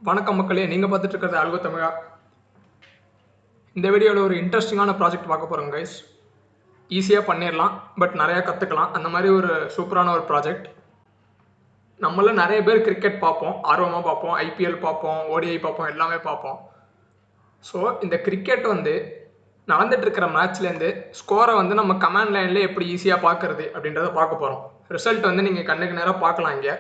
வணக்கம் மக்களே, நீங்கள் பார்த்துட்டு இருக்கிறது ஆல்கோ தமிழா. இந்த வீடியோவில் ஒரு இன்ட்ரெஸ்டிங்கான ப்ராஜெக்ட் பார்க்க போகிறோம் கைஸ். ஈஸியாக பண்ணிடலாம், பட் நிறையா கற்றுக்கலாம். அந்த மாதிரி ஒரு சூப்பரான ஒரு ப்ராஜெக்ட். நம்மள நிறைய பேர் கிரிக்கெட் பார்ப்போம், ஆர்வமாக பார்ப்போம், ஐபிஎல் பார்ப்போம், ஓடிஐ பார்ப்போம், எல்லாமே பார்ப்போம். ஸோ இந்த கிரிக்கெட் நடந்துட்டு இருக்கிற மேட்ச்லேருந்து ஸ்கோரை நம்ம கமாண்ட் லைனில் எப்படி ஈஸியாக பார்க்குறது அப்படின்றத பார்க்க போகிறோம். ரிசல்ட் நீங்கள் கண்ணுக்கு நேராக பார்க்கலாம் இங்கே.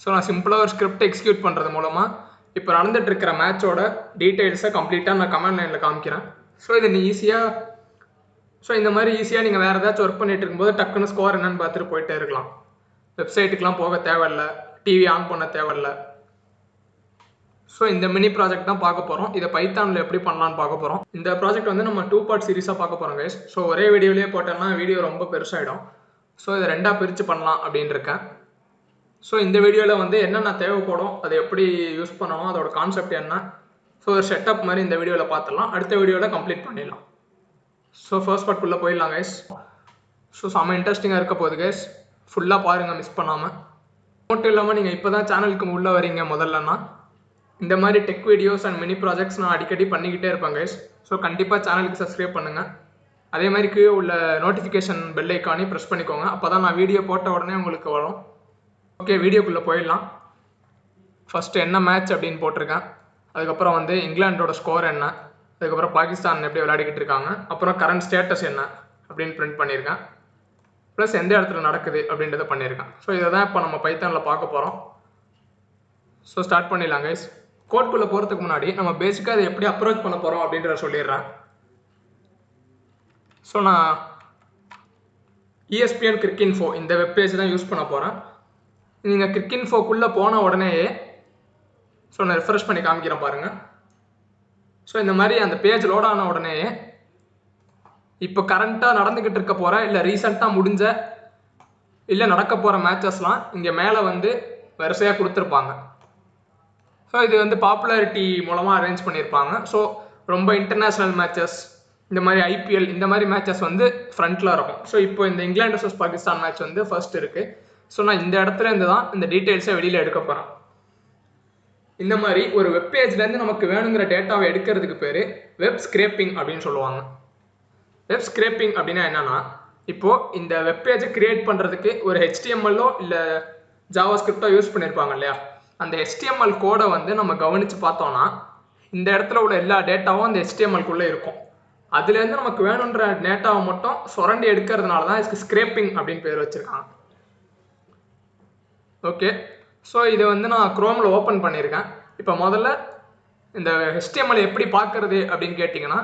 ஸோ நான் சிம்பிளாக ஒரு ஸ்கிரிப்ட் எக்ஸிக்யூட் பண்ணுறது மூலமாக இப்போ நடந்துட்டு இருக்கிற மேட்சோட டீட்டெயில்ஸை கம்ப்ளீட்டாக நான் கமெண்ட் லைனில் காமிக்கிறேன். ஸோ இது நீ இந்த மாதிரி ஈஸியாக நீங்கள் வேறு ஏதாச்சும் ஒர்க் பண்ணிட்டு இருக்கும்போது டக்குன்னு ஸ்கோர் என்னன்னு பார்த்துட்டு போயிட்டே இருக்கலாம். வெப்சைட்டுக்கெலாம் போக தேவையில்லை, டிவி ஆன் பண்ண தேவையில்லை. ஸோ இந்த மினி ப்ராஜெக்ட் தான் பார்க்க போகிறோம். இதை பைத்தானில் எப்படி பண்ணலான்னு பார்க்க போகிறோம். இந்த ப்ராஜெக்ட் நம்ம 2 பார்ட் சீரிஸாக பார்க்க போகிறோம் கைஸ். ஸோ ஒரே வீடியோலேயே போட்டோம்னா வீடியோ ரொம்ப பெருசாகிடும். ஸோ இதை 2ஆக பிரித்து பண்ணலாம் அப்படின்னு இருக்கேன். ஸோ இந்த வீடியோவில் என்னென்ன தேவைப்படும், அதை எப்படி யூஸ் பண்ணணும், அதோட கான்செப்ட் என்ன, ஸோ ஒரு செட்டப் மாதிரி இந்த வீடியோவில் பார்த்துடலாம். அடுத்த வீடியோவில் கம்ப்ளீட் பண்ணிடலாம். ஸோ ஃபர்ஸ்ட் பார்ட்குள்ளே போயிடலாம் கைஸ். ஸோ செம்ம இன்ட்ரெஸ்டிங்காக இருக்க போகுது கைஸ். ஃபுல்லாக பாருங்கள், மிஸ் பண்ணாமல். மட்டும் இல்லாமல் நீங்கள் இப்போ தான் சேனலுக்கு உள்ளே வரீங்க முதல்லன்னா, இந்த மாதிரி tech videos and mini projects நான் அடிக்கடி பண்ணிக்கிட்டே இருப்பேன் கைஸ். ஸோ கண்டிப்பாக சேனலுக்கு சப்ஸ்கிரைப் பண்ணுங்கள். அதே மாதிரி கீழே உள்ள நோட்டிஃபிகேஷன் பெல் ஐக்கானையும் ப்ரெஸ் பண்ணிக்கோங்க. அப்போ தான் நான் வீடியோ போட்ட உடனே உங்களுக்கு வரும். ஓகே, வீடியோக்குள்ளே போயிடலாம். ஃபஸ்ட்டு என்ன மேட்ச் அப்படின்னு போட்டிருக்கேன். அதுக்கப்புறம் இங்கிலாண்டோட ஸ்கோர் என்ன, அதுக்கப்புறம் பாகிஸ்தான் எப்படி விளையாடிக்கிட்டு இருக்காங்க, அப்புறம் கரண்ட் ஸ்டேட்டஸ் என்ன அப்படின்னு பிரிண்ட் பண்ணியிருக்கேன். ப்ளஸ் எந்த இடத்துல நடக்குது அப்படின்றத பண்ணியிருக்கேன். ஸோ இதை தான் இப்போ நம்ம பைத்தானில் பார்க்க போகிறோம். ஸோ ஸ்டார்ட் பண்ணிடலாம் கைஸ். கோட்குள்ளே போகிறதுக்கு முன்னாடி நம்ம பேசிக்காக அதை எப்படி அப்ரோச் பண்ண போகிறோம் அப்படின்றத சொல்லிடுறேன். ஸோ நான் ESPN கிரிக்இன்ஃபோ இந்த வெப்பேஜ் தான் யூஸ் பண்ண போகிறேன். நீங்கள் கிரிக்இன்ஃபோக்குள்ளே போன உடனேயே நான் ரெஃப்ரெஷ் பண்ணி காமிக்கிறேன் பாருங்கள். ஸோ இந்த மாதிரி அந்த பேஜ் லோட் ஆன உடனேயே இப்போ கரண்ட்டாக நடந்துக்கிட்டு இருக்க போகிற இல்லை ரீசெண்டாக முடிஞ்ச இல்லை நடக்க போகிற மேட்சஸ்லாம் இங்கே மேலே வரிசையாக கொடுத்துருப்பாங்க. ஸோ இது பாப்புலாரிட்டி மூலமாக அரேஞ்ச் பண்ணியிருப்பாங்க. ஸோ ரொம்ப இன்டர்நேஷ்னல் மேட்சஸ், இந்த மாதிரி IPL இந்த மாதிரி மேட்சஸ் ஃப்ரண்ட்டில் இருக்கும். ஸோ இப்போ இந்த England vs Pakistan match first இருக்குது. ஸோ நான் இந்த இடத்துல இருந்து தான் இந்த டீட்டெயில்ஸை வெளியில் எடுக்க போகிறேன். இந்த மாதிரி ஒரு வெப்பேஜ்லேருந்து நமக்கு வேணுங்கிற டேட்டாவை எடுக்கிறதுக்கு பேர் வெப் ஸ்க்ரேப்பிங் அப்படின்னு சொல்லுவாங்க. வெப் ஸ்க்ரேப்பிங் அப்படின்னா என்னென்னா, இப்போது இந்த வெப்பேஜை கிரியேட் பண்ணுறதுக்கு ஒரு HTML இல்லை ஜாவாஸ்கிரிப்டோ யூஸ் பண்ணியிருப்பாங்க இல்லையா, அந்த HTML கோடை நம்ம கவனித்து பார்த்தோன்னா இந்த இடத்துல உள்ள எல்லா டேட்டாவும் அந்த HTMLக்குள்ளே இருக்கும். அதுலேருந்து நமக்கு வேணுன்ற டேட்டாவை மட்டும் சுரண்டி எடுக்கிறதுனால தான் இதுக்கு ஸ்க்ரேப்பிங் அப்படின்னு பேர் வச்சுருக்காங்க. ஓகே, ஸோ இதை நான் குரோமில் ஓப்பன் பண்ணியிருக்கேன். இப்போ முதல்ல இந்த HTML எப்படி பார்க்குறது அப்படின்னு கேட்டிங்கன்னா,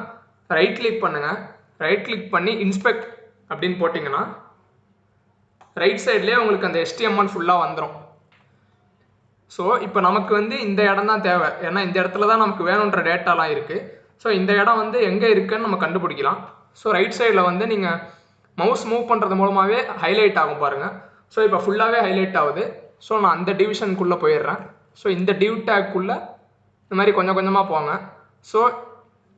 ரைட் கிளிக் பண்ணுங்கள். ரைட் கிளிக் பண்ணி இன்ஸ்பெக்ட் அப்படின்னு போட்டிங்கன்னா ரைட் சைட்லேயே உங்களுக்கு அந்த HTML ஃபுல்லாக வந்துடும். ஸோ இப்போ நமக்கு இந்த இடம் தான் தேவை, ஏன்னா இந்த இடத்துல தான் நமக்கு வேணுன்ற டேட்டாலாம் இருக்குது. ஸோ இந்த இடம் எங்கே இருக்குன்னு நம்ம கண்டுபிடிக்கலாம். ஸோ ரைட் சைடில் நீங்கள் மவுஸ் மூவ் பண்ணுறது மூலமாகவே ஹைலைட் ஆகும் பாருங்கள். ஸோ இப்போ ஃபுல்லாகவே ஹைலைட் ஆகுது. ஸோ நான் அந்த டிவிஷனுக்குள்ளே போயிடுறேன். ஸோ இந்த டிவ் டேக்குள்ளே இந்த மாதிரி கொஞ்சம் கொஞ்சமாக போங்க. ஸோ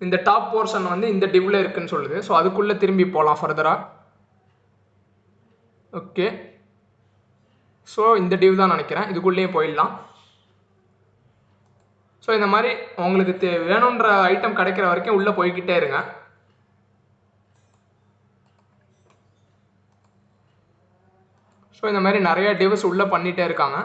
இந்த டாப் போர்ஷன் இந்த டிவ்வில் இருக்குன்னு சொல்லுது. ஸோ அதுக்குள்ளே திரும்பி போகலாம் ஃபர்தராக. ஓகே, ஸோ இந்த டிவ் தான் நினைக்கிறேன், இதுக்குள்ளேயே போயிடலாம். ஸோ இந்த மாதிரி உங்களுக்கு வேணுன்ற ஐட்டம் கிடைக்கிற வரைக்கும் உள்ளே போய்கிட்டே இருங்க. ஸோ இந்த மாதிரி நிறைய டிவ்ஸ் உள்ளே பண்ணிகிட்டே இருக்காங்க.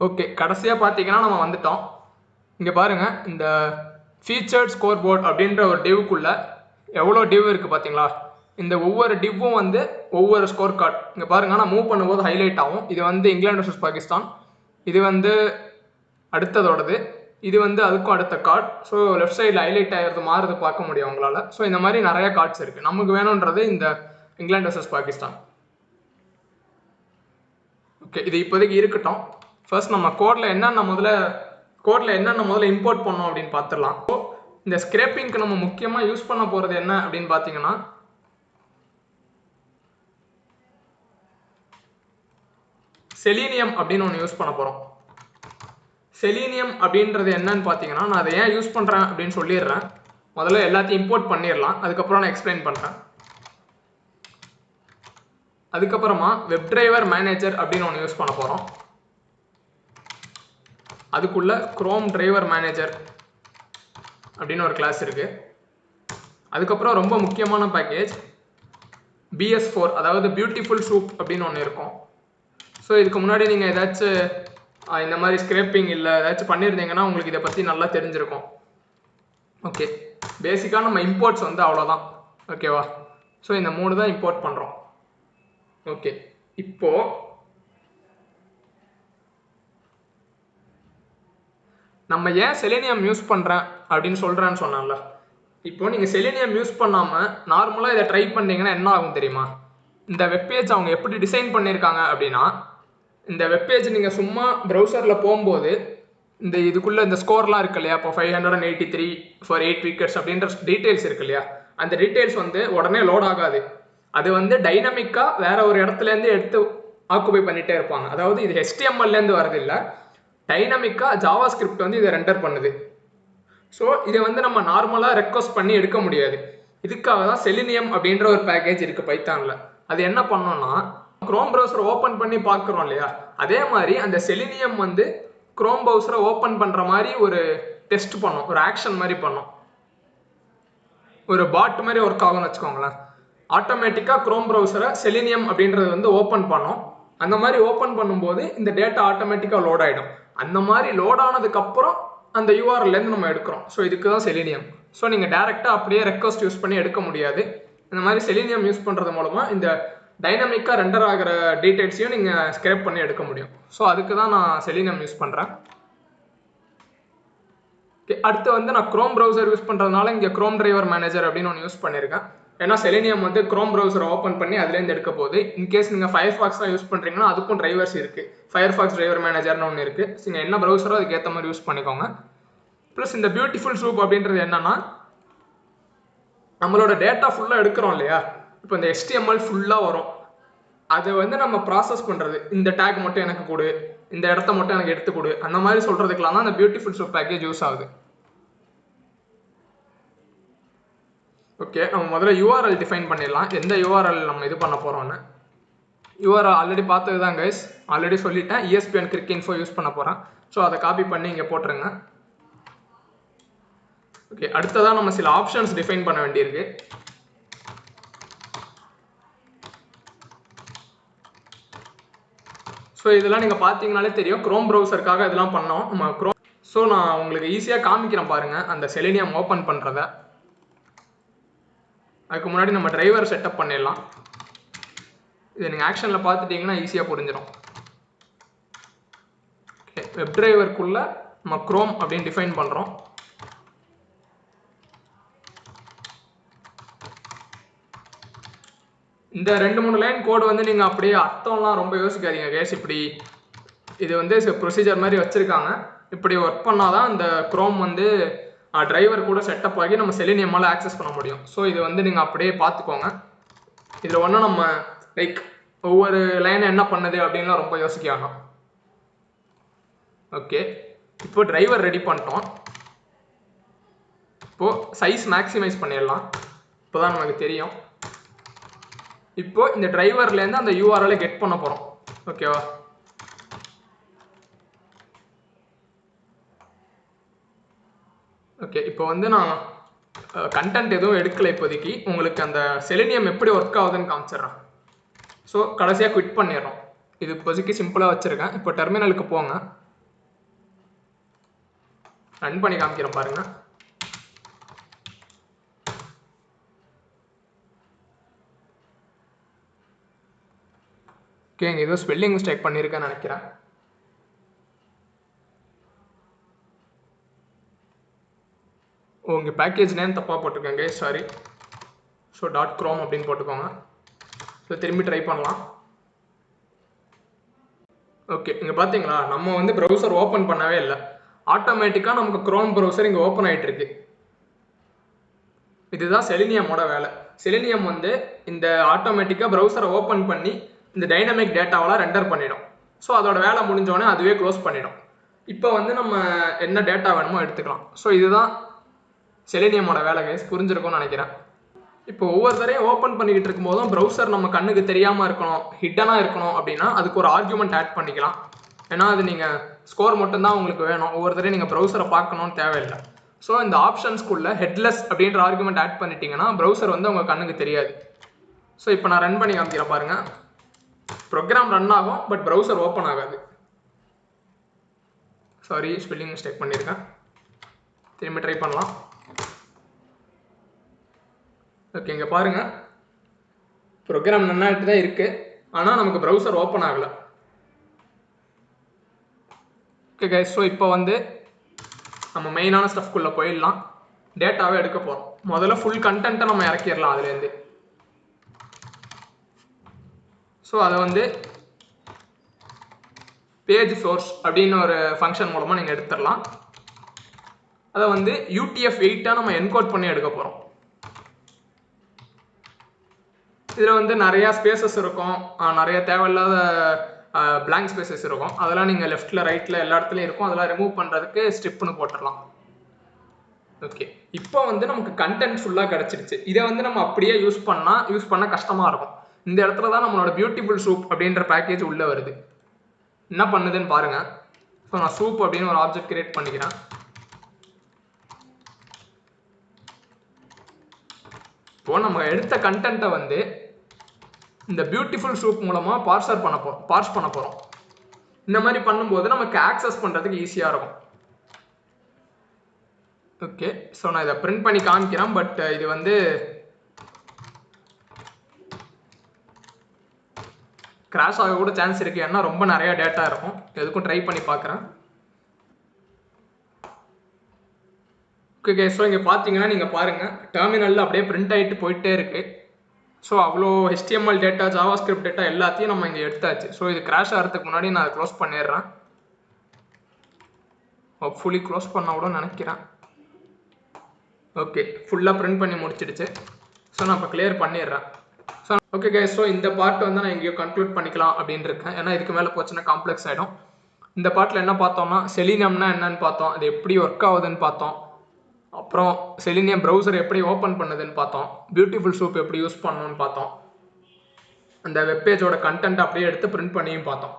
ஓகே, கடைசியாக பார்த்தீங்கன்னா நம்ம வந்துட்டோம். இங்கே பாருங்கள், இந்த ஃபீச்சர்ட் ஸ்கோர் போர்ட் அப்படின்ற ஒரு டிவ்க்குள்ளே எவ்வளோ டிவ் இருக்குது பார்த்தீங்களா. இந்த ஒவ்வொரு டிவ்வும் ஒவ்வொரு ஸ்கோர் கார்டு. இங்கே பாருங்கள், நான் மூவ் பண்ணும்போது ஹைலைட் ஆகும். இது இங்கிலாந்து vs பாகிஸ்தான், இது அடுத்ததோடது, இது அதுக்கும் அடுத்த கார்டு. ஸோ லெஃப்ட் சைடில் ஹைலைட் ஆகிறது மாறுது பார்க்க முடியும் உங்களால். ஸோ இந்த மாதிரி நிறைய கார்ட்ஸ் இருக்குது. நமக்கு வேணுன்றது இந்த இங்கிலாந்து vs பாகிஸ்தான். ஓகே, இது இப்போதைக்கு இருக்கட்டும். ஃபர்ஸ்ட் நம்ம கோடில் என்னென்ன முதல்ல இம்போர்ட் பண்ணோம் அப்படின்னு பார்த்துடலாம். ஸோ இந்த ஸ்க்ரேப்பிங்க்கு நம்ம முக்கியமாக யூஸ் பண்ண போகிறது என்ன அப்படின்னு பார்த்தீங்கன்னா, செலீனியம் அப்படின்னு ஒன்று யூஸ் பண்ண போகிறோம். செலீனியம் அப்படின்றது என்னன்னு பார்த்தீங்கன்னா, நான் அதை ஏன் யூஸ் பண்ணுறேன் அப்படின்னு சொல்லிடுறேன். முதல்ல எல்லாத்தையும் இம்போர்ட் பண்ணிடலாம், அதுக்கப்புறம் நான் எக்ஸ்பிளைன் பண்ணுறேன். அதுக்கப்புறமா வெப் டிரைவர் மேனேஜர் அப்படின்னு ஒன்று யூஸ் பண்ண போகிறோம். அதுக்குள்ள குரோம் டிரைவர் மேனேஜர் அப்படின்னு ஒரு கிளாஸ் இருக்குது. அதுக்கப்புறம் ரொம்ப முக்கியமான பேக்கேஜ் BS4, அதாவது பியூட்டிஃபுல் சூப் அப்படின்னு ஒன்று இருக்கும். ஸோ இதுக்கு முன்னாடி நீங்கள் ஏதாச்சும் இந்த மாதிரி ஸ்க்ரேப்பிங் இல்லை ஏதாச்சும் பண்ணியிருந்தீங்கன்னா உங்களுக்கு இதை பற்றி நல்லா தெரிஞ்சிருக்கும். ஓகே, பேசிக்காக நம்ம இம்போர்ட்ஸ் வந்து அவ்வளோதான். ஓகேவா? ஸோ இந்த 3 தான் இம்போர்ட் பண்ணுறோம். ஓகே, இப்போது நம்ம ஏன் செலினியம் யூஸ் பண்ணுறேன் அப்படின்னு சொல்கிறேன்னு சொன்னால, இப்போ நீங்கள் செலினியம் யூஸ் பண்ணாமல் நார்மலாக இதை ட்ரை பண்ணிங்கன்னா என்ன ஆகும் தெரியுமா? இந்த வெப்பேஜ் அவங்க எப்படி டிசைன் பண்ணியிருக்காங்க அப்படின்னா, இந்த வெப்பேஜ் நீங்கள் சும்மா ப்ரௌசரில் போகும்போது இந்த இதுக்குள்ளே இந்த ஸ்கோர்லாம் இருக்கு இல்லையா, இப்போ 583 ஃபார் 8 விக்கெட்ஸ் அப்படின்ற டீட்டெயில்ஸ் இருக்கு இல்லையா, அந்த டீட்டெயில்ஸ் வந்து உடனே லோட் ஆகாது. அது வந்து டைனமிக்காக வேற ஒரு இடத்துலேருந்து எடுத்து ஆக்குபை பண்ணிகிட்டே இருப்பாங்க. அதாவது இது HTML-லேருந்து வரது இல்லை, டைனமிக்காக ஜாவா ஸ்கிரிப்ட் வந்து இதை ரெண்டர் பண்ணுது. ஸோ இதை வந்து நம்ம நார்மலாக ரெக்வஸ்ட் பண்ணி எடுக்க முடியாது. இதுக்காக தான் செலினியம் அப்படின்ற ஒரு பேக்கேஜ் இருக்குது பைத்தானில். அது என்ன பண்ணோம்னா, குரோம் ப்ரௌசர் ஓப்பன் பண்ணி பார்க்குறோம் இல்லையா, அதே மாதிரி அந்த செலினியம் வந்து குரோம் ப்ரௌசரை ஓப்பன் பண்ணுற மாதிரி ஒரு டெஸ்ட் பண்ணோம், ஒரு ஆக்ஷன் மாதிரி பண்ணோம், ஒரு பாட் மாதிரி ஒர்க் ஆகும்னு வச்சுக்கோங்களேன். ஆட்டோமேட்டிக்காக குரோம் ப்ரௌசரை செலினியம் அப்படின்றது வந்து ஓப்பன் பண்ணோம். அந்த மாதிரி ஓப்பன் பண்ணும்போது இந்த டேட்டா ஆட்டோமேட்டிக்காக லோட் ஆகிடும். அந்த மாதிரி லோட் ஆனதுக்கப்புறம் அந்த யூஆர்எல்லேருந்து நம்ம எடுக்கிறோம். ஸோ இதுக்கு தான் செலினியம். ஸோ நீங்கள் டேரெக்டாக அப்படியே ரெக்வஸ்ட் யூஸ் பண்ணி எடுக்க முடியாது. இந்த மாதிரி செலினியம் யூஸ் பண்ணுறது மூலமாக இந்த டைனமிக்காக ரெண்டர் ஆகிற டீட்டெயில்ஸையும் நீங்கள் ஸ்க்ரேப் பண்ணி எடுக்க முடியும். ஸோ அதுக்கு தான் நான் செலினியம் யூஸ் பண்ணுறேன். அடுத்து வந்து நான் குரோம் ப்ரௌசர் யூஸ் பண்ணுறதுனால இங்கே குரோம் டிரைவர் மேனேஜர் அப்படின்னு ஒன்று யூஸ் பண்ணியிருக்கேன். ஏன்னா செலினியம் வந்து குரோம் ப்ரௌசரை ஓப்பன் பண்ணி அதுலேருந்து எடுக்க போகுது. இன்கேஸ் நீங்கள் ஃபயர்ஃபாக்ஸ் தான் யூஸ் பண்ணுறீங்கன்னா அதுக்கும் டிரைவர்ஸ் இருக்குது. ஃபயர்ஃபாக்ஸ் டிரைவர் மேனேஜர்னு ஒன்று இருக்குது. நீங்கள் என்ன ப்ரௌசரோ அதுக்கு ஏற்ற மாதிரி யூஸ் பண்ணிக்கோங்க. ப்ளஸ் இந்த பியூட்டிஃபுல் சூப் அப்படின்றது என்னன்னா, நம்மளோட டேட்டா ஃபுல்லாக எடுக்கிறோம் இல்லையா, இப்போ இந்த HTML ஃபுல்லாக வரும், அதை வந்து நம்ம ப்ராசஸ் பண்ணுறது, இந்த டேக் மட்டும் எனக்கு கொடு, இந்த இடத்த மட்டும் எனக்கு எடுத்து கொடு, அந்த மாதிரி சொல்கிறதுக்கெலாம் தான் அந்த பியூட்டிஃபுல் சூப் பேக்கேஜ் யூஸ் ஆகுது. ஓகே, நம்ம முதல்ல URL டிஃபைன் பண்ணிடலாம். எந்த URL நம்ம இது பண்ண போகிறோன்னு. URL ஆல்ரெடி பார்த்தது தான் கைஸ், ஆல்ரெடி சொல்லிட்டேன். ESPN Cricinfo யூஸ் பண்ண போகிறேன். ஸோ அதை காப்பி பண்ணி இங்கே போட்டுருங்க. ஓகே, அடுத்ததான் நம்ம சில ஆப்ஷன்ஸ் டிஃபைன் பண்ண வேண்டியிருக்கு. ஸோ இதெல்லாம் நீங்கள் பார்த்தீங்கனாலே தெரியும், குரோம் ப்ரௌசருக்காக இதெல்லாம் பண்ணோம் நம்ம குரோம். ஸோ நான் உங்களுக்கு ஈஸியாக காமிக்கிறேன் பாருங்கள் அந்த செலினியம் ஓப்பன் பண்ணுறத. அதுக்கு முன்னாடி நம்ம டிரைவர் செட்டப் பண்ணிடலாம். இதை நீங்கள் ஆக்ஷனில் பார்த்துட்டிங்கன்னா ஈஸியாக புரிஞ்சிடும். ஓகே, வெப் டிரைவருக்குள்ளே நம்ம குரோம் அப்படின்னு டிஃபைன் பண்ணுறோம். இந்த 2-3 லைன் கோடு வந்து நீங்கள் அப்படியே அர்த்தம்லாம் ரொம்ப யோசிக்காதீங்க கேஸ். இப்படி இது வந்து ப்ரொசீஜர் மாதிரி வச்சுருக்காங்க. இப்படி ஒர்க் பண்ணால் தான் இந்த குரோம் வந்து டிரைவர் கூட செட்டப் ஆகி நம்ம செலினியமால் ஆக்சஸ் பண்ண முடியும். ஸோ இது வந்து நீங்கள் அப்படியே பார்த்துக்கோங்க. இதில் ஒன்றும் நம்ம லைக் ஒவ்வொரு லைன் என்ன பண்ணுது அப்படின்லாம் ரொம்ப யோசிக்க வேண்டாம். ஓகே, இப்போ டிரைவர் ரெடி பண்ணிட்டோம். இப்போது சைஸ் மேக்ஸிமைஸ் பண்ணிடலாம். இப்போ தான் நமக்கு தெரியும். இப்போ இந்த டிரைவர்லேருந்து அந்த URL கெட் பண்ண போகிறோம். ஓகேவா? ஓகே, இப்போ வந்து நான் கண்டென்ட் எதுவும் எடுக்கலை இப்போதைக்கு. உங்களுக்கு அந்த செலினியம் எப்படி ஒர்க் ஆகுதுன்னு காமிச்சிடுறேன். ஸோ கடைசியாக குவிட் பண்ணிடுறோம். இது இப்போதைக்கு சிம்பிளாக வச்சுருக்கேன். இப்போ டெர்மினலுக்கு போங்க, ரன் பண்ணி காமிக்கிறேன் பாருங்கள். ஓகே, இங்கே ஏதோ ஸ்பெல்லிங் மிஸ்டேக் பண்ணியிருக்கேன்னு நினைக்கிறேன். உங்கள் பேக்கேஜ் நேம் தப்பாக போட்டிருக்கேங்க, சாரி. ஸோ .chrome அப்படின்னு போட்டுக்கோங்க. ஸோ திரும்பி ட்ரை பண்ணலாம். ஓகே, இங்கே பார்த்தீங்களா, நம்ம வந்து ப்ரௌசர் ஓப்பன் பண்ணவே இல்லை. ஆட்டோமேட்டிக்காக நமக்கு குரோம் ப்ரௌசர் இங்கே ஓப்பன் ஆகிட்டு இருக்கு. இதுதான் செலினியமோட வேலை. செலினியம் வந்து இந்த ஆட்டோமேட்டிக்காக ப்ரௌசரை ஓப்பன் பண்ணி இந்த டைனமிக் டேட்டாவெல்லாம் ரெண்டர் பண்ணிடும். ஸோ அதோட வேலை முடிஞ்சோடனே அதுவே க்ளோஸ் பண்ணிடும். இப்போ வந்து நம்ம என்ன டேட்டா வேணுமோ எடுத்துக்கலாம். ஸோ இதுதான் செலினியமோட வேலை கைஸ். புரிஞ்சிருக்கும்னு நினைக்கிறேன். இப்போ ஒவ்வொரு தரையும் ஓப்பன் பண்ணிக்கிட்டு இருக்கும் போதும் ப்ரௌசர் நம்ம கண்ணுக்கு தெரியாமல் இருக்கணும், ஹிட்டனாக இருக்கணும் அப்படின்னா அதுக்கு ஒரு ஆர்குமெண்ட் ஆட் பண்ணிக்கலாம். ஏன்னா அது நீங்கள் ஸ்கோர் மட்டும்தான் உங்களுக்கு வேணும், ஒவ்வொரு தரையும் நீங்கள் ப்ரௌசரை பார்க்கணும்னு தேவையில்லை. ஸோ இந்த ஆப்ஷன்ஸ்குள்ளே ஹெட்லெஸ் அப்படின்ற ஆர்குமெண்ட் ஆட் பண்ணிட்டீங்கன்னா ப்ரௌசர் வந்து உங்கள் கண்ணுக்கு தெரியாது. ஸோ இப்போ நான் ரன் பண்ணி காமிக்கிறேன் பாருங்கள். ப்ரோக்ராம் ரன் ஆகும், பட் ப்ரௌசர் ஓப்பன் ஆகாது. சாரி, ஸ்பெல்லிங் மிஸ்டேக் பண்ணியிருக்கேன். திரும்பி ட்ரை பண்ணலாம். ஓகே, இங்கே பாருங்கள், ப்ரோக்ராம் நன்னாட்டு தான் இருக்குது, ஆனால் நமக்கு ப்ரௌசர் ஓப்பன் ஆகலை. ஓகே கைஸ், ஸோ இப்போ வந்து நம்ம மெயினான ஸ்டஃப்குள்ளே போயிடலாம். டேட்டாவே எடுக்க போகிறோம். முதல்ல ஃபுல் கண்டென்ட்டை நம்ம இறக்கிடலாம் அதுலேருந்து. ஸோ அதை வந்து பேஜ் சோர்ஸ் அப்படின்னு ஒரு ஃபங்க்ஷன் மூலமாக நீங்கள் எடுத்துடலாம். அதை வந்து UTF-8 நம்ம என்கோட் பண்ணி எடுக்க போகிறோம். இதில் வந்து நிறையா ஸ்பேசஸ் இருக்கும், நிறைய தேவையில்லாத பிளாங்க் ஸ்பேசஸ் இருக்கும். அதெல்லாம் நீங்கள் லெஃப்ட்டில் ரைட்டில் எல்லா இடத்துலையும் இருக்கும். அதெல்லாம் ரிமூவ் பண்ணுறதுக்கு ஸ்ட்ரிப்னு போட்டுடலாம். ஓகே, இப்போ வந்து நமக்கு கண்டென்ட் ஃபுல்லாக கிடச்சிருச்சு. இதை வந்து நம்ம அப்படியே யூஸ் பண்ண கஷ்டமாக இருக்கும். இந்த இடத்துல தான் நம்மளோட பியூட்டிஃபுல் சூப் அப்படின்ற பேக்கேஜ் உள்ளே வருது. என்ன பண்ணுதுன்னு பாருங்கள். ஸோ நான் சூப் அப்படின்னு ஒரு ஆப்ஜெக்ட் கிரியேட் பண்ணிக்கிறேன். இப்போ நம்ம எடுத்த கண்டென்ட்டை வந்து இந்த பியூட்டிஃபுல் சூப் மூலமாக பார்ஸ் பண்ண போகிறோம். இந்த மாதிரி பண்ணும்போது நமக்கு ஆக்சஸ் பண்ணுறதுக்கு ஈஸியாக இருக்கும். ஓகே, ஸோ நான் இதை பிரிண்ட் பண்ணி காமிக்கிறேன். பட் இது வந்து கிராஷ் ஆக கூட சான்ஸ் இருக்குது, ஏன்னா ரொம்ப நிறையா டேட்டா இருக்கும். எதுக்கும் ட்ரை பண்ணி பார்க்குறேன். ஓகே, ஸோ இங்கே பார்த்தீங்கன்னா நீங்கள் பாருங்கள், டெர்மினலில் அப்படியே பிரிண்ட் ஆகிட்டு போயிட்டே இருக்குது. ஸோ அவ்வளோ HTML டேட்டா, ஜாவாஸ்கிரிப்ட் டேட்டா எல்லாத்தையும் நம்ம இங்கே எடுத்தாச்சு. ஸோ இது கிராஷ் ஆகிறதுக்கு முன்னாடி நான் அதை க்ளோஸ் பண்ணிடுறேன். ஹோப்ஃபுல்லி க்ளோஸ் பண்ண கூட நினைக்கிறேன். ஓகே, ஃபுல்லாக பிரிண்ட் பண்ணி முடிச்சிடுச்சு. ஸோ நான் இப்போ கிளியர் பண்ணிடுறேன். ஸோ ஓகே கைஸ், ஸோ இந்த பார்ட் வந்து நான் எங்கேயோ கன்க்ளூட் பண்ணிக்கலாம் அப்படின்னு இருக்கேன். ஏன்னா இதுக்கு மேலே போச்சுன்னா காம்ப்ளெக்ஸ் ஆகிடும். இந்த பார்ட்டில் என்ன பார்த்தோம்னா, செலினியம்னா என்னன்னு பார்த்தோம், அது எப்படி ஒர்க் ஆகுதுன்னு பார்த்தோம். அப்புறம் செலினியம் ப்ரௌசர் எப்படி ஓப்பன் பண்ணுதுன்னு பார்த்தோம். பியூட்டிஃபுல் சூப் எப்படி யூஸ் பண்ணணும்னு பார்த்தோம். அந்த வெப்பேஜோட கண்டென்ட் அப்படியே எடுத்து பிரிண்ட் பண்ணியும் பார்த்தோம்.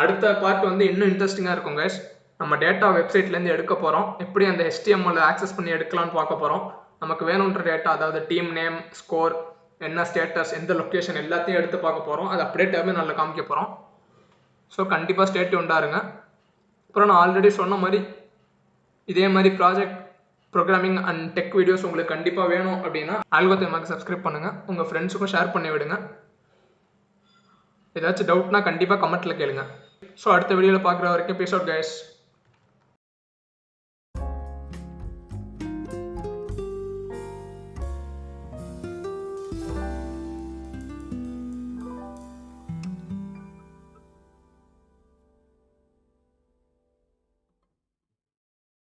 அடுத்த பார்ட் வந்து இன்னும் இன்ட்ரெஸ்டிங்காக இருக்கும் கைஸ். நம்ம டேட்டா வெப்சைட்லேருந்து எடுக்க போகிறோம். எப்படி அந்த HTML ஆக்சஸ் பண்ணி எடுக்கலாம்னு பார்க்க போகிறோம். நமக்கு வேணுன்ற டேட்டா, அதாவது டீம் நேம், ஸ்கோர், என்ன ஸ்டேட்டஸ், எந்த லொக்கேஷன் எல்லாத்தையும் எடுத்து பார்க்க போகிறோம். அது அப்படியே டெர்மினலில் காமிக்க போகிறோம். ஸோ கண்டிப்பாக ஸ்டே டியூன்டா இருங்க. அப்புறம் நான் ஆல்ரெடி சொன்ன மாதிரி இதே மாதிரி project, programming and tech videos உங்களுக்கு கண்டிப்பாக வேணும் அப்படின்னா ஆல்கோரிதம்க்கு சப்ஸ்கிரைப் பண்ணுங்கள். உங்கள் ஃப்ரெண்ட்ஸுக்கும் ஷேர் பண்ணி விடுங்க. ஏதாச்சும் டவுட்னா கண்டிப்பாக கமெண்ட்டில் கேளுங்க. ஸோ அடுத்த வீடியோவில் பார்க்குற வரைக்கும் பீஸ் அவுட் கைஸ்.